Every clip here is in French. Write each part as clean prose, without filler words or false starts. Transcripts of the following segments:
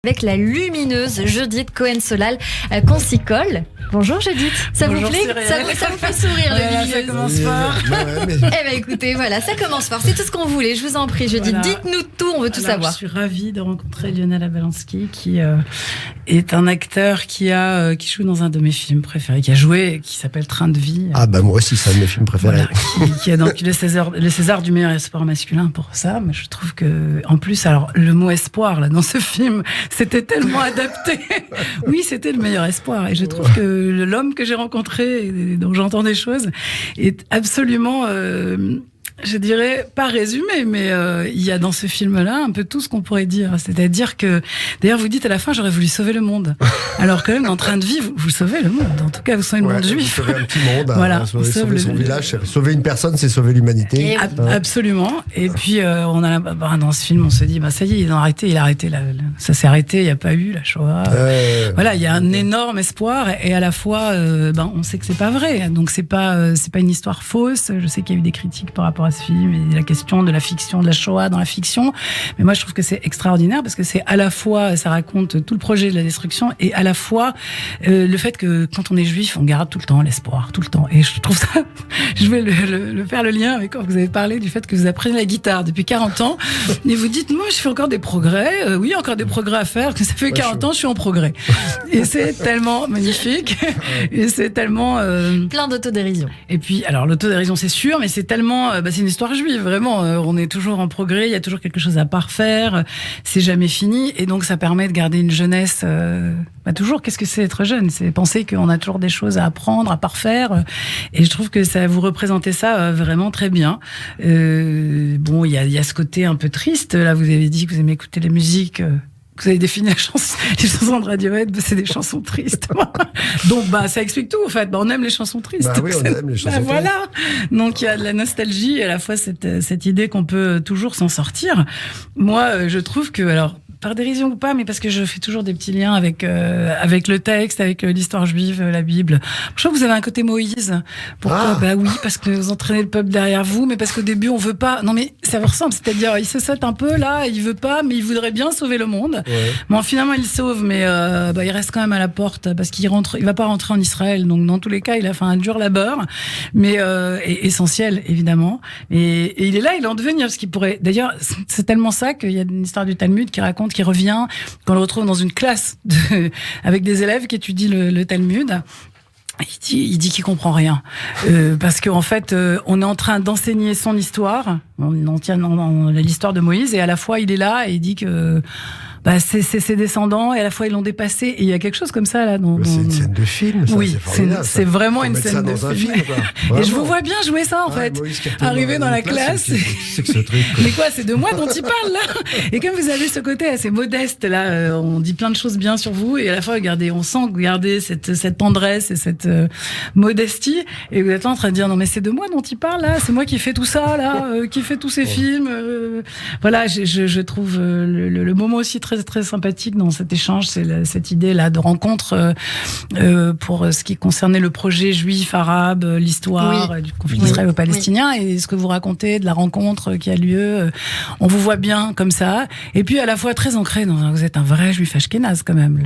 Avec la lumineuse Judith Cohen-Solal qu'on s'y colle. Bonjour Judith, Bonjour, vous plaît ça vous fait sourire la lumineuse. Ça commence fort. Eh bien écoutez, voilà, ça commence fort. C'est tout ce qu'on voulait, je vous en prie Judith. Voilà. Dites-nous tout, on veut tout savoir. Je suis ravie de rencontrer Lionel Abalansky qui est un acteur qui joue dans un de mes films préférés, qui a joué, qui s'appelle Train de vie. Ah bah moi aussi, c'est un de mes films préférés. Voilà, qui a donc le César du meilleur espoir masculin pour ça. Mais je trouve que, en plus, alors le mot espoir là dans ce film, c'était tellement adapté. Oui, c'était le meilleur espoir. Et je trouve que l'homme que j'ai rencontré, et dont j'entends des choses, est absolument, je dirais, pas résumé, mais il y a dans ce film-là un peu tout ce qu'on pourrait dire. C'est-à-dire que, d'ailleurs, vous dites à la fin, j'aurais voulu sauver le monde. Alors quand même, dans Train de vie, vous sauvez le monde. En tout cas, vous sauvez le monde juif. Sauver un petit monde, voilà, sauver son village. Sauver une personne, c'est sauver l'humanité. Absolument. Et puis, dans ce film, on se dit, ça y est, il a arrêté. Ça s'est arrêté, il n'y a pas eu la Shoah. Voilà, il y a un énorme espoir. Et à la fois, on sait que c'est pas vrai. Donc, c'est pas une histoire fausse. Je sais qu'il y a eu des critiques par rapport à ce film et la question de la fiction, de la Shoah dans la fiction. Mais moi, je trouve que c'est extraordinaire parce que c'est à la fois, ça raconte tout le projet de la destruction et à la fois le fait que quand on est juif, on garde tout le temps l'espoir, tout le temps. Et je trouve ça, je vais faire le lien avec quand vous avez parlé du fait que vous apprenez la guitare depuis 40 ans et vous dites, moi, je fais encore des progrès. Oui, encore des progrès à faire. Que ça fait 40 ans, je suis en progrès. Et c'est tellement magnifique. Et c'est tellement plein d'autodérision. Et puis, alors l'autodérision, c'est sûr, mais c'est tellement, c'est une histoire juive, vraiment. On est toujours en progrès, il y a toujours quelque chose à parfaire, c'est jamais fini, et donc ça permet de garder une jeunesse. Toujours, qu'est-ce que c'est être jeune ? C'est penser qu'on a toujours des choses à apprendre, à parfaire, et je trouve que ça vous représentez ça vraiment très bien. Il y a ce côté un peu triste. Là, vous avez dit que vous aimez écouter la musique. Vous avez défini les chansons de Radiohead, c'est des chansons tristes. Donc, ça explique tout, en fait. On aime les chansons tristes. Oui, on aime les chansons tristes. Voilà. Donc, il y a de la nostalgie et à la fois cette idée qu'on peut toujours s'en sortir. Moi, je trouve que, alors, par dérision ou pas, mais parce que je fais toujours des petits liens avec le texte, avec l'histoire juive, la Bible. Je trouve que vous avez un côté Moïse. Pourquoi ? Oui, parce que vous entraînez le peuple derrière vous, mais parce qu'au début, on veut pas. Non, mais ça vous ressemble. C'est-à-dire, il se saute un peu, là, il veut pas, mais il voudrait bien sauver le monde. Ouais. Bon, finalement, il sauve, mais il reste quand même à la porte, parce il va pas rentrer en Israël. Donc, dans tous les cas, il a fait un dur labeur, mais essentiel, évidemment. Et il est là, il est en devenir, parce qu'il pourrait. D'ailleurs, c'est tellement ça qu'il y a une histoire du Talmud qui raconte qui revient, qu'on le retrouve dans une classe avec des élèves qui étudient le Talmud. Il dit qu'il comprend rien. Parce qu'en fait, on est en train d'enseigner son histoire. On tient l'histoire de Moïse, et à la fois, il est là et il dit que c'est ses descendants, et à la fois ils l'ont dépassé, et il y a quelque chose comme ça là. C'est une scène de film, ça. Oui, c'est vraiment une scène de film. Et je vous vois bien jouer ça en fait. Arriver dans la classe. C'est que ce truc. Mais quoi, c'est de moi dont il parle là. Et comme vous avez ce côté assez modeste là, on dit plein de choses bien sur vous, et à la fois, regardez, on sent que vous gardez cette tendresse et cette modestie, et vous êtes en train de dire non mais c'est de moi dont il parle là, c'est moi qui fais tout ça là, qui fait tous ces films. Voilà, je trouve le moment aussi très très sympathique dans cet échange, c'est cette idée là de rencontre pour ce qui concernait le projet juif arabe, l'histoire du conflit israélo-palestinien, et ce que vous racontez de la rencontre qui a lieu, on vous voit bien comme ça, et puis à la fois très ancré vous êtes un vrai juif ashkénaze quand même,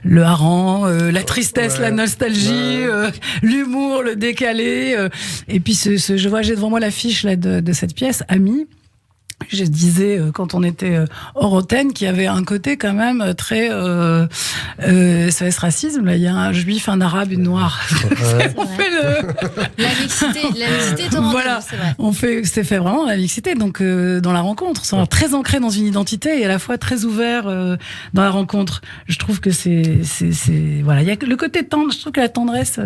le hareng, la tristesse, la nostalgie, l'humour, le décalé, et puis j'ai devant moi l'affiche là de cette pièce Ami. Je disais, quand on était hors antenne, qu'il y avait un côté quand même très SOS racisme. Là, il y a un juif, un arabe, une noire. On fait la mixité est au rendez-vous, voilà. C'est vrai. C'est fait vraiment la mixité. Donc, dans la rencontre, c'est très ancré dans une identité et à la fois très ouvert dans la rencontre. Je trouve que voilà. Il y a le côté tendre. Je trouve que la tendresse,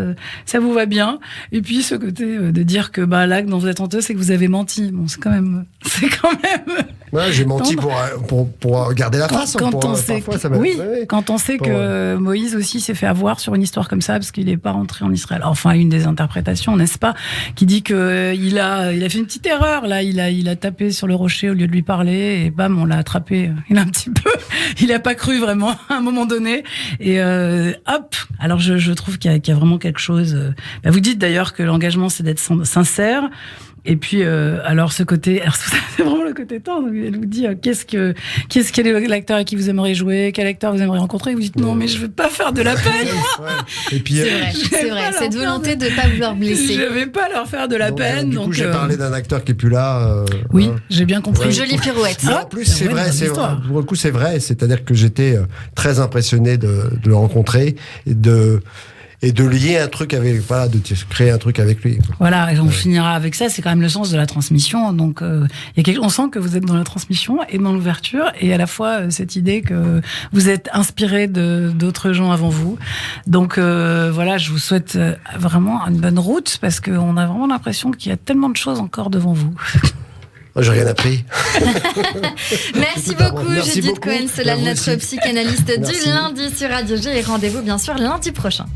ça vous va bien. Et puis, ce côté de dire que, l'acte dont vous êtes honteux, c'est que vous avez menti. Bon, c'est quand même. Ouais, j'ai menti pour garder la face. Quand on sait que Moïse aussi s'est fait avoir sur une histoire comme ça parce qu'il n'est pas rentré en Israël. Enfin, une des interprétations, n'est-ce pas, qui dit que il a fait une petite erreur là. Il a tapé sur le rocher au lieu de lui parler, et bam, on l'a attrapé. Il a un petit peu. Il n'a pas cru vraiment à un moment donné. Et hop. Alors je trouve qu'il y a vraiment quelque chose. Vous dites d'ailleurs que l'engagement c'est d'être sincère. Et puis, alors ce côté, alors, c'est vraiment le côté tendre. Elle vous dit quel est l'acteur avec qui vous aimeriez jouer, quel acteur vous aimeriez rencontrer. Et vous dites non, mais je veux pas faire de la peine. Moi. Et puis, c'est vrai. Cette volonté de pas vouloir blesser. Je vais pas leur faire de la peine. Du coup, j'ai parlé d'un acteur qui est plus là. Oui, j'ai bien compris. Une jolie pirouette. En plus, c'est vrai. Pour le coup, c'est vrai. C'est-à-dire que j'étais très impressionné de le rencontrer et de lier un truc avec, voilà, de créer un truc avec lui. Voilà, et on finira avec ça. C'est quand même le sens de la transmission. Donc, on sent que vous êtes dans la transmission et dans l'ouverture, et à la fois cette idée que vous êtes inspiré d'autres gens avant vous. Donc, voilà, je vous souhaite vraiment une bonne route, parce qu'on a vraiment l'impression qu'il y a tellement de choses encore devant vous. J'ai rien appris. Merci beaucoup, Judith Cohen-Solal, notre psychanalyste du lundi sur Radio G, et rendez-vous bien sûr lundi prochain.